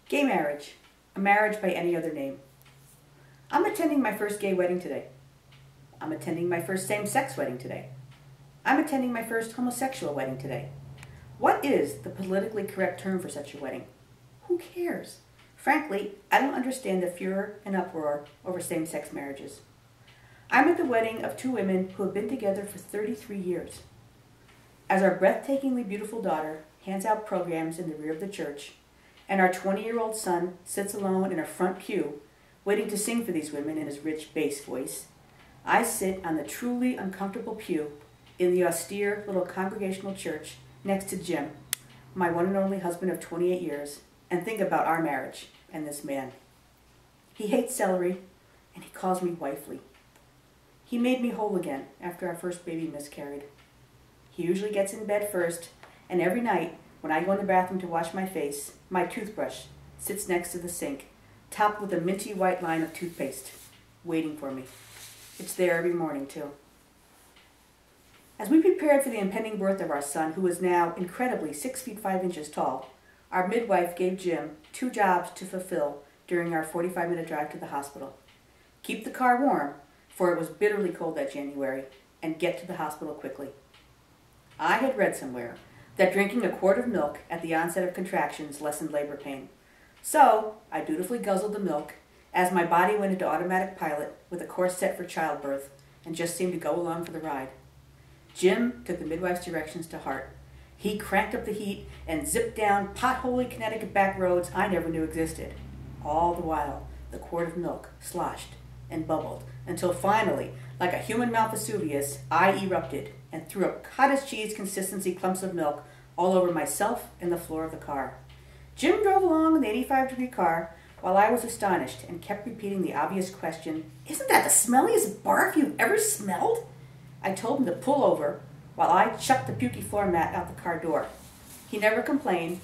Gay marriage, a marriage by any other name. I'm attending my first gay wedding today. I'm attending my first same-sex wedding today. I'm attending my first homosexual wedding today. What is the politically correct term for such a wedding? Who cares? Frankly, I don't understand the furor and uproar over same-sex marriages. I'm at the wedding of two women who have been together for 33 years. As our breathtakingly beautiful daughter hands out programs in the rear of the church, and our 20-year-old son sits alone in a front pew, waiting to sing for these women in his rich bass voice, I sit on the truly uncomfortable pew in the austere little congregational church next to Jim, my one and only husband of 28 years, and think about our marriage and this man. He hates celery, and he calls me wifely. He made me whole again after our first baby miscarried. He usually gets in bed first, and every night, when I go in the bathroom to wash my face, my toothbrush sits next to the sink, topped with a minty white line of toothpaste, waiting for me. It's there every morning, too. As we prepared for the impending birth of our son, who is now incredibly 6 feet 5 inches tall, our midwife gave Jim 2 jobs to fulfill during our 45-minute drive to the hospital. Keep the car warm, for it was bitterly cold that January, and get to the hospital quickly. I had read somewhere that drinking a quart of milk at the onset of contractions lessened labor pain. So I dutifully guzzled the milk as my body went into automatic pilot with a course set for childbirth and just seemed to go along for the ride. Jim took the midwife's directions to heart. He cranked up the heat and zipped down potholy Connecticut back roads I never knew existed. All the while, the quart of milk sloshed and bubbled until finally, like a human Mount Vesuvius, I erupted and threw up cottage cheese consistency clumps of milk all over myself and the floor of the car. Jim drove along in the 85-degree car while I was astonished and kept repeating the obvious question, "Isn't that the smelliest barf you've ever smelled?" I told him to pull over while I chucked the pukey floor mat out the car door. He never complained,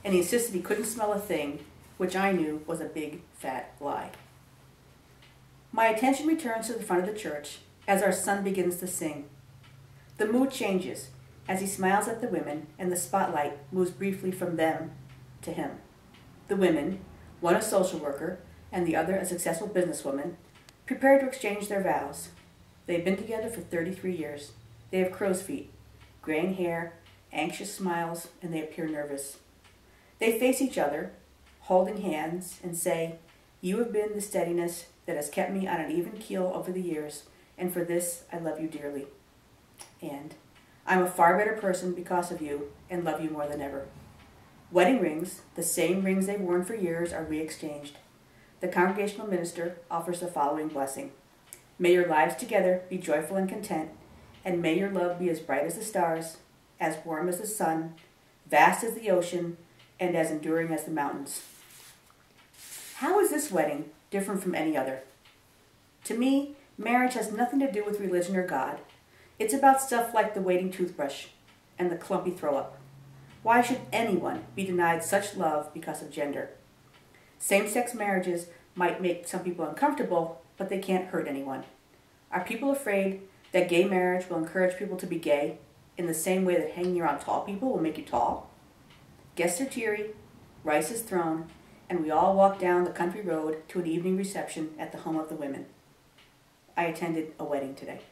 and he insisted he couldn't smell a thing, which I knew was a big, fat lie. My attention returns to the front of the church as our son begins to sing. The mood changes as he smiles at the women, and the spotlight moves briefly from them to him. The women, one a social worker and the other a successful businesswoman, prepare to exchange their vows. They've been together for 33 years. They have crow's feet, graying hair, anxious smiles, and they appear nervous. They face each other, holding hands, and say, "You have been the steadiness that has kept me on an even keel over the years, and for this I love you dearly. And I'm a far better person because of you and love you more than ever." Wedding rings, the same rings they've worn for years, are re-exchanged. The congregational minister offers the following blessing. May your lives together be joyful and content, and may your love be as bright as the stars, as warm as the sun, vast as the ocean, and as enduring as the mountains. How is this wedding different from any other? To me, marriage has nothing to do with religion or God. It's about stuff like the waiting toothbrush and the clumpy throw-up. Why should anyone be denied such love because of gender? Same-sex marriages might make some people uncomfortable, but they can't hurt anyone. Are people afraid that gay marriage will encourage people to be gay in the same way that hanging around tall people will make you tall? Guests are teary, rice is thrown, and we all walk down the country road to an evening reception at the home of the women. I attended a wedding today.